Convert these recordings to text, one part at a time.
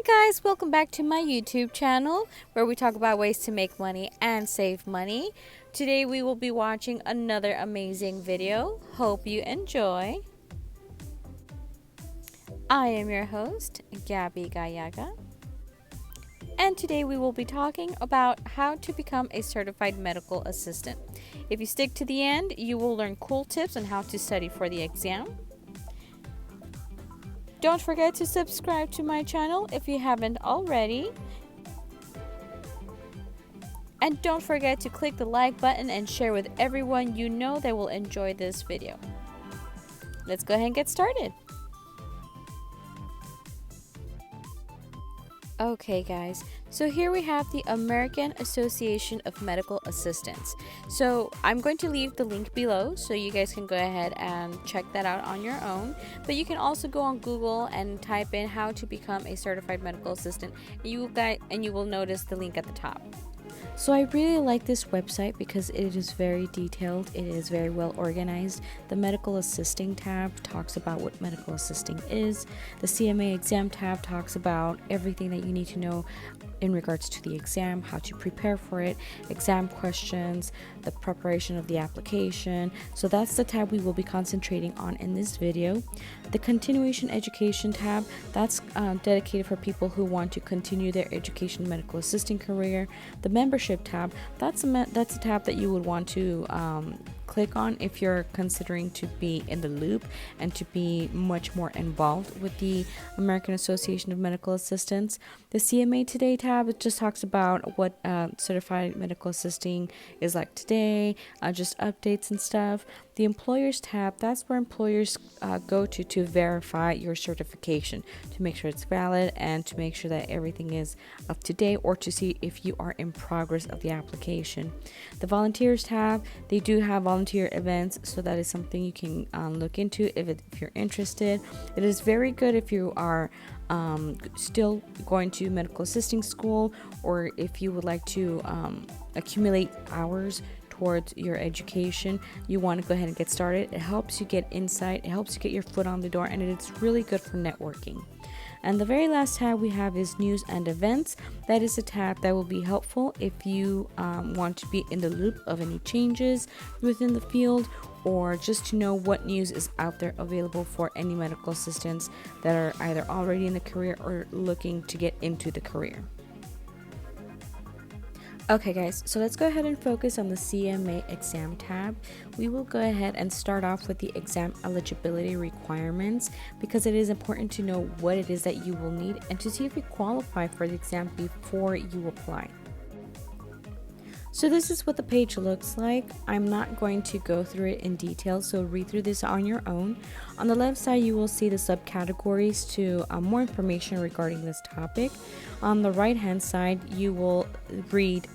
Hi guys, welcome back to my YouTube channel where we talk about ways to make money and save money. Today we will be watching another amazing video. Hope you enjoy. I am your host, Gabby Gayaga. And today we will be talking about how to become a certified medical assistant. If you stick to the end, you will learn cool tips on how to study for the exam. Don't forget to subscribe to my channel if you haven't already. And don't forget to click the like button and share with everyone you know that will enjoy this video. Let's go ahead and get started. Okay guys, so here we have the American Association of Medical Assistants. So I'm going to leave the link below so you guys can go ahead and check that out on your own. But you can also go on Google and type in how to become a certified medical assistant. You will notice the link at the top. So I really like this website because it is very detailed, it is very well organized. The medical assisting tab talks about what medical assisting is. The CMA exam tab talks about everything that you need to know in regards to the exam, how to prepare for it, exam questions, the preparation of the application. So that's the tab we will be concentrating on in this video. The continuation education tab, that's dedicated for people who want to continue their education medical assisting career. The membership tab, that's a tab that you would want to click on if you're considering to be in the loop and to be much more involved with the American Association of Medical Assistants. The CMA Today tab, it just talks about what certified medical assisting is like today, just updates and stuff. The employers tab, that's where employers go to verify your certification, to make sure it's valid and to make sure that everything is up to date, or to see if you are in progress of the application. The volunteers tab, they do have volunteer events, so that is something you can look into if you're interested. It is very good if you are still going to medical assisting school, or if you would like to accumulate hours towards your education. You want to go ahead and get started. It helps you get insight, it helps you get your foot on the door, and it's really good for networking. And the very last tab we have is news and events. That is a tab that will be helpful if you want to be in the loop of any changes within the field, or just to know what news is out there available for any medical assistants that are either already in the career or looking to get into the career. Okay guys, so let's go ahead and focus on the CMA exam tab. We will go ahead and start off with the exam eligibility requirements, because it is important to know what it is that you will need and to see if you qualify for the exam before you apply. So this is what the page looks like. I'm not going to go through it in detail, so read through this on your own. On the left side, you will see the subcategories to more information regarding this topic. On the right hand side, you will read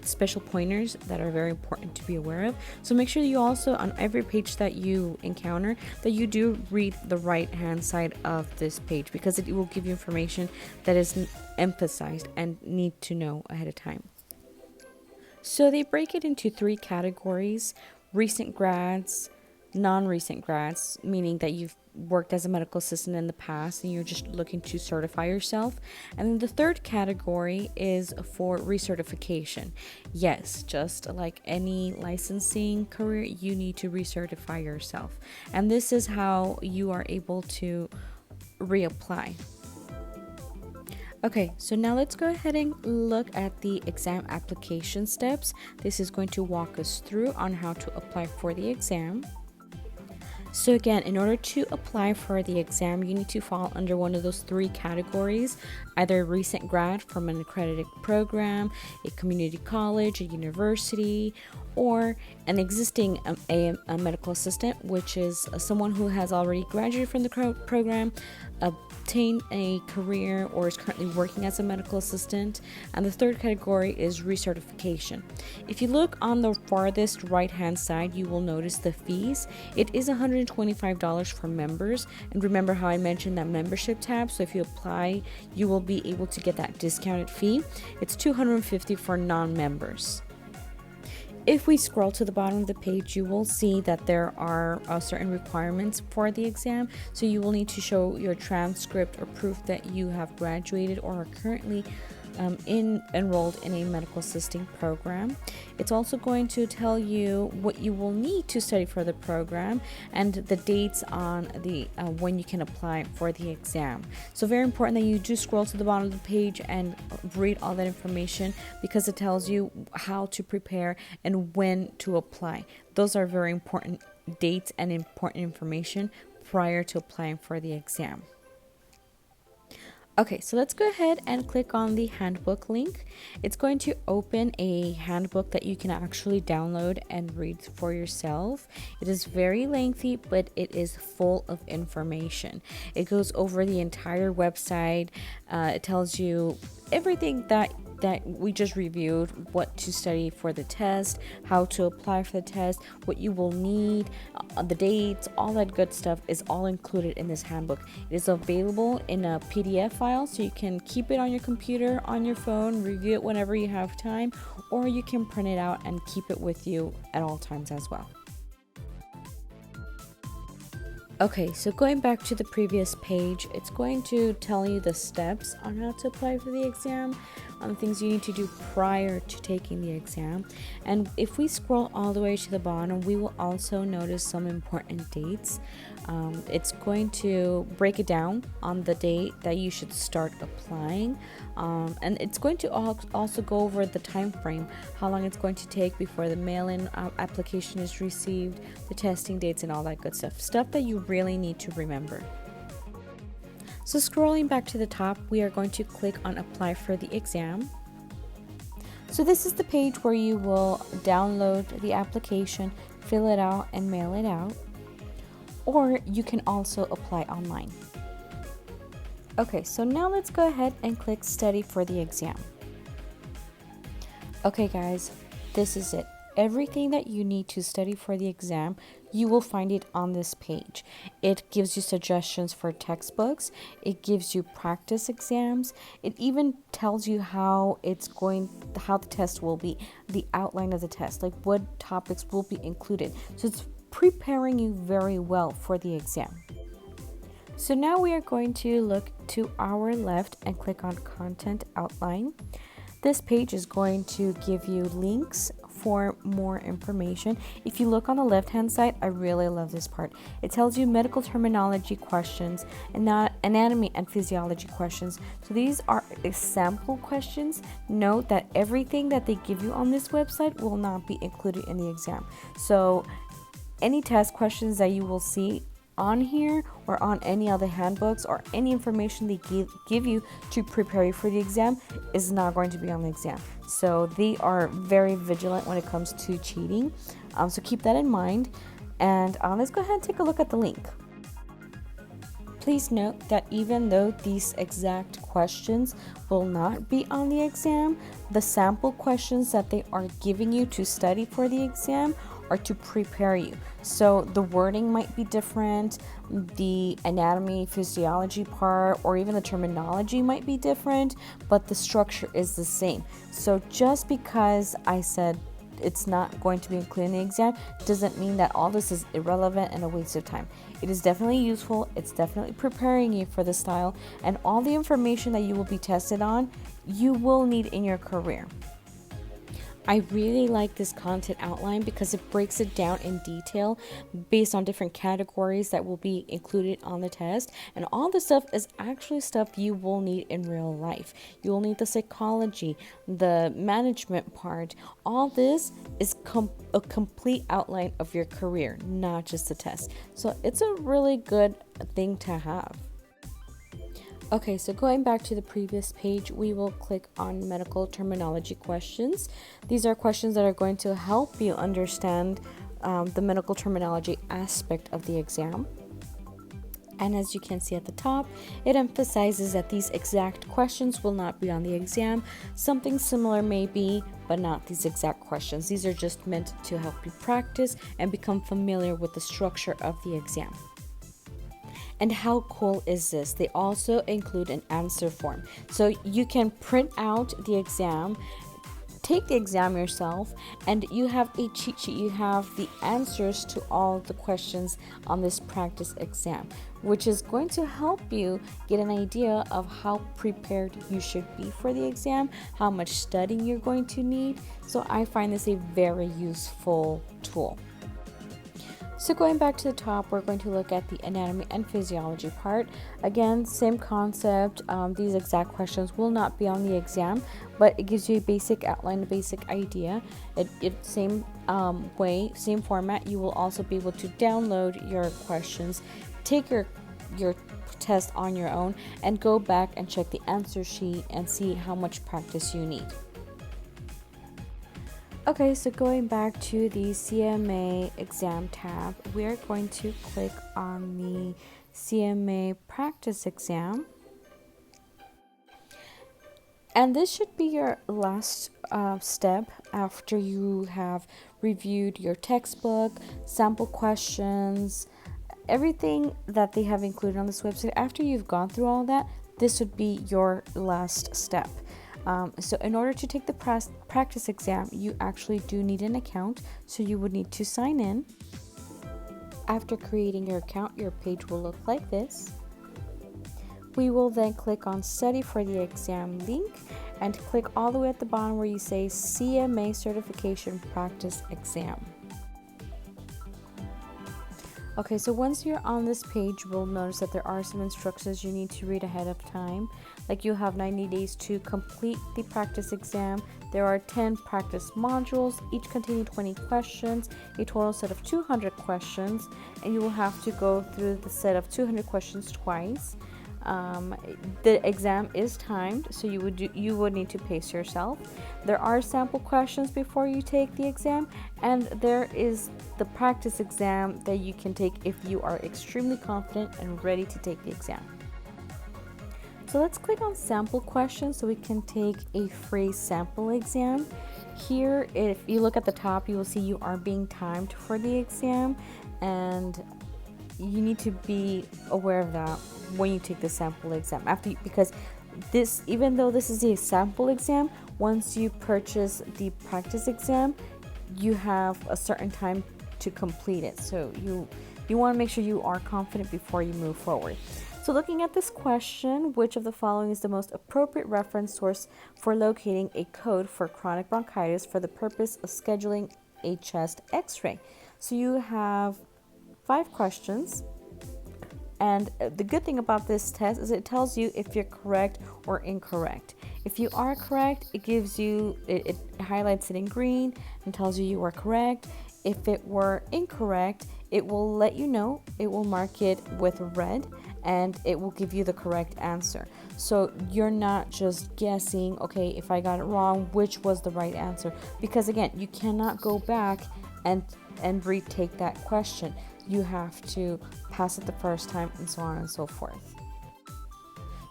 special pointers that are very important to be aware of. So make sure that you also, on every page that you encounter, that you do read the right hand side of this page, because it will give you information that is emphasized and need to know ahead of time. So they break it into three categories: recent grads, non-recent grads, meaning that you've worked as a medical assistant in the past and you're just looking to certify yourself. And then the third category is for recertification. Yes, just like any licensing career, you need to recertify yourself. And this is how you are able to reapply. Okay, so now let's go ahead and look at the exam application steps. This is going to walk us through on how to apply for the exam. So again, in order to apply for the exam, you need to fall under one of those three categories: either a recent grad from an accredited program, a community college, a university, or an existing a medical assistant, which is someone who has already graduated from the program, obtained a career, or is currently working as a medical assistant. And the third category is recertification. If you look on the farthest right hand side, you will notice the fees. It is $125 for members, and remember how I mentioned that membership tab, so if you apply you will be able to get that discounted fee. It's $250 for non-members. If we scroll to the bottom of the page, you will see that there are certain requirements for the exam. So you will need to show your transcript or proof that you have graduated or are currently enrolled in a medical assisting program. It's also going to tell you what you will need to study for the program and the dates on the when you can apply for the exam. So very important that you do scroll to the bottom of the page and read all that information, because it tells you how to prepare and when to apply. Those are very important dates and important information prior to applying for the exam. Okay, so let's go ahead and click on the handbook link. It's going to open a handbook that you can actually download and read for yourself. It is very lengthy, but it is full of information. It goes over the entire website. It tells you everything that we just reviewed, what to study for the test, how to apply for the test, what you will need, the dates, all that good stuff is all included in this handbook. It is available in a PDF file, so you can keep it on your computer, on your phone, review it whenever you have time, or you can print it out and keep it with you at all times as well. Okay, so going back to the previous page, it's going to tell you the steps on how to apply for the exam, on the things you need to do prior to taking the exam. And if we scroll all the way to the bottom, we will also notice some important dates. It's going to break it down on the date that you should start applying, and it's going to also go over the time frame, how long it's going to take before the mail-in application is received, the testing dates, and all that good stuff that you really need to remember. So scrolling back to the top, we are going to click on apply for the exam. So this is the page where you will download the application, fill it out, and mail it out. Or you can also apply online. Okay, so now let's go ahead and click study for the exam. Okay guys, this is it. Everything that you need to study for the exam, you will find it on this page. It gives you suggestions for textbooks. It gives you practice exams. It even tells you how the test will be, the outline of the test, like what topics will be included. So it's preparing you very well for the exam. So now we are going to look to our left and click on content outline. This page is going to give you links for more information. If you look on the left hand side, I really love this part. It tells you medical terminology questions and not anatomy and physiology questions. So these are sample questions. Note that everything that they give you on this website will not be included in the exam. So any test questions that you will see on here or on any other handbooks or any information they give you to prepare you for the exam is not going to be on the exam. So they are very vigilant when it comes to cheating. So keep that in mind. And let's go ahead and take a look at the link. Please note that even though these exact questions will not be on the exam, the sample questions that they are giving you to study for the exam are to prepare you. So the wording might be different, the anatomy, physiology part, or even the terminology might be different, but the structure is the same. So just because I said it's not going to be included in the exam doesn't mean that all this is irrelevant and a waste of time. It is definitely useful. It's definitely preparing you for the style, and all the information that you will be tested on, you will need in your career. I really like this content outline because it breaks it down in detail based on different categories that will be included on the test. And all the stuff is actually stuff you will need in real life. You will need the psychology, the management part. All this is a complete outline of your career, not just the test. So it's a really good thing to have. Okay, so going back to the previous page, we will click on medical terminology questions. These are questions that are going to help you understand the medical terminology aspect of the exam. And as you can see at the top, it emphasizes that these exact questions will not be on the exam. Something similar may be, but not these exact questions. These are just meant to help you practice and become familiar with the structure of the exam. And how cool is this? They also include an answer form. So you can print out the exam take the exam yourself, and you have a cheat sheet. You have the answers to all the questions on this practice exam, which is going to help you get an idea of how prepared you should be for the exam, how much studying you're going to need. So I find this a very useful tool. So going back to the top, we're going to look at the anatomy and physiology part. Again, same concept. These exact questions will not be on the exam, but it gives you a basic outline, a basic idea. Same way, same format. You will also be able to download your questions, take your test on your own, and go back and check the answer sheet and see how much practice you need. Okay, so going back to the CMA exam tab, we're going to click on the CMA Practice Exam. And this should be your last step after you have reviewed your textbook, sample questions, everything that they have included on this website. After you've gone through all that, this would be your last step. So in order to take the practice exam, you actually do need an account. So you would need to sign in. After creating your account, your page will look like this. We will then click on study for the exam link and click all the way at the bottom where you say CMA Certification Practice Exam. Okay, so once you're on this page, you will notice that there are some instructions you need to read ahead of time. Like you have 90 days to complete the practice exam. There are 10 practice modules, each containing 20 questions, a total set of 200 questions, and you will have to go through the set of 200 questions twice. The exam is timed, so you would need to pace yourself. There are sample questions before you take the exam, and there is the practice exam that you can take if you are extremely confident and ready to take the exam. So let's click on sample questions so we can take a free sample exam. Here, if you look at the top, you will see you are being timed for the exam, and you need to be aware of that when you take the sample exam. Because this, even though this is a sample exam, once you purchase the practice exam, you have a certain time to complete it. So you want to make sure you are confident before you move forward. So looking at this question, which of the following is the most appropriate reference source for locating a code for chronic bronchitis for the purpose of scheduling a chest x-ray? So you have 5 questions. And the good thing about this test is it tells you if you're correct or incorrect. If you are correct, it gives you, it highlights it in green and tells you are correct. If it were incorrect, it will let you know, it will mark it with red, and it will give you the correct answer. So you're not just guessing, okay, if I got it wrong, which was the right answer? Because again, you cannot go back and retake that question. You have to pass it the first time, and so on and so forth.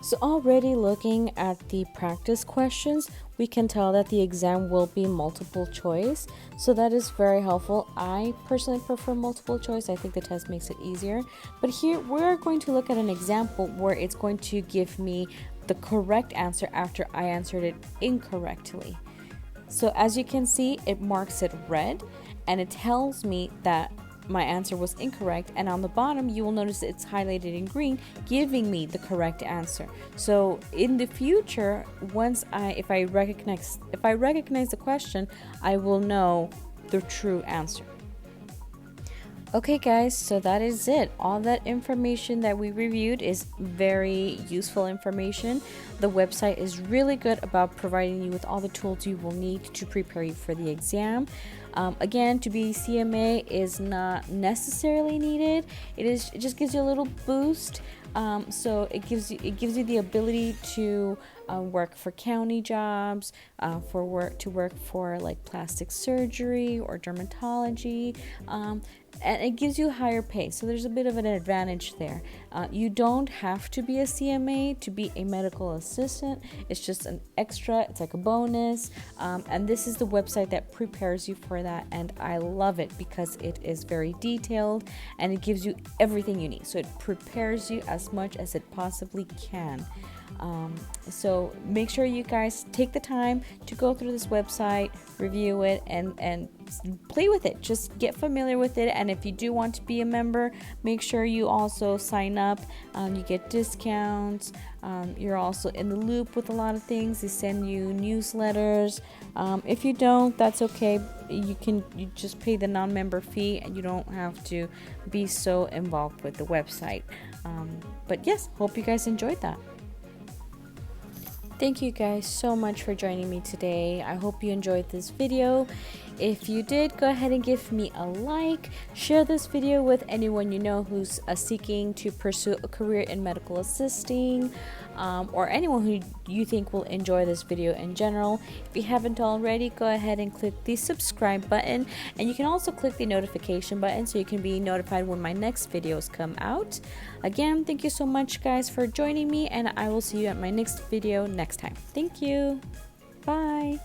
So already looking at the practice questions, we can tell that the exam will be multiple choice. So that is very helpful. I personally prefer multiple choice. I think the test makes it easier. But here we're going to look at an example where it's going to give me the correct answer after I answered it incorrectly. So as you can see, it marks it red and it tells me that my answer was incorrect, and on the bottom you will notice it's highlighted in green, giving me the correct answer. So in the future, if I recognize the question, I will know the true answer. Okay guys, so that is it. All that information that we reviewed is very useful information. The website is really good about providing you with all the tools you will need to prepare you for the exam. Again, to be CMA is not necessarily needed. It just gives you a little boost. So it gives you the ability to work for county jobs, to work for like plastic surgery or dermatology, and it gives you higher pay. So there's a bit of an advantage there. You don't have to be a CMA to be a medical assistant. It's just an extra. It's like a bonus. And this is the website that prepares you for that. And I love it because it is very detailed and it gives you everything you need. So it prepares you as much as it possibly can. So make sure you guys take the time to go through this website, review it, and play with it. Just get familiar with it. And if you do want to be a member, make sure you also sign up. You get discounts. You're also in the loop with a lot of things. They send you newsletters. If you don't, that's okay. You just pay the non-member fee, and you don't have to be so involved with the website. But yes, hope you guys enjoyed that. Thank you guys so much for joining me today. I hope you enjoyed this video. If you did, go ahead and give me a like. Share this video with anyone you know who's seeking to pursue a career in medical assisting, or anyone who you think will enjoy this video in general. If you haven't already, go ahead and click the subscribe button, and you can also click the notification button so you can be notified when my next videos come out. Again, thank you so much guys for joining me, and I will see you at my next video next time. Thank you. Bye.